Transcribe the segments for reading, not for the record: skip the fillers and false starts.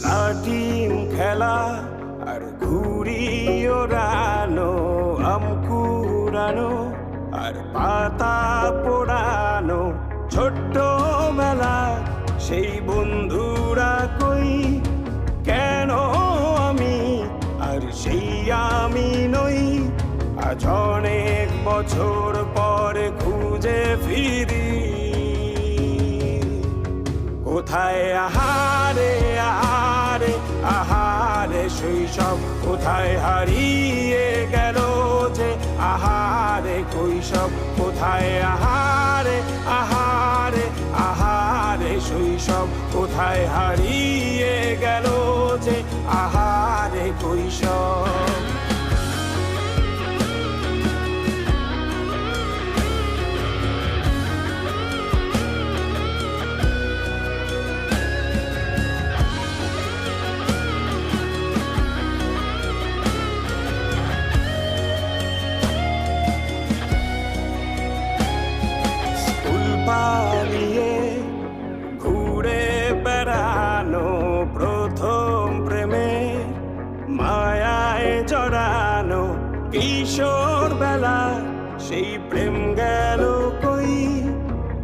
লাটিম খেলা আর ঘুড়ি ওড়ানো, আম কুড়ানো আর পাতা পোড়ানো, ছোট্টবেলা সেই বন্ধুরা কই, কেন আমি আর সেই আমি নই। আজ অনেক বছর পরে খুঁজে ফিরি, কোথায় আহারে আহারে আহারে শৈশব, কোথায় হারিয়ে গেল যে আহারে কৈশব, কোথায় আহারে আহারে আহারে শৈশব, কোথায় হারিয়ে গেল যে আহারে কৈশব। পালিয়ে ঘুরে বেড়ানো, প্রথম প্রেমে মায়ায় জড়ানো, কিশোর বেলা সেই প্রেম গেল কই,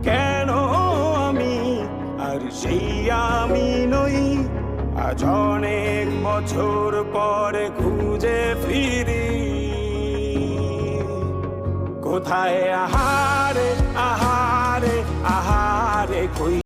কেন আমি আর সেই আমি নই। আজ অনেক বছর পরে খুঁজে ফিরি, কোথায় আহারে আহারে আহারে কই।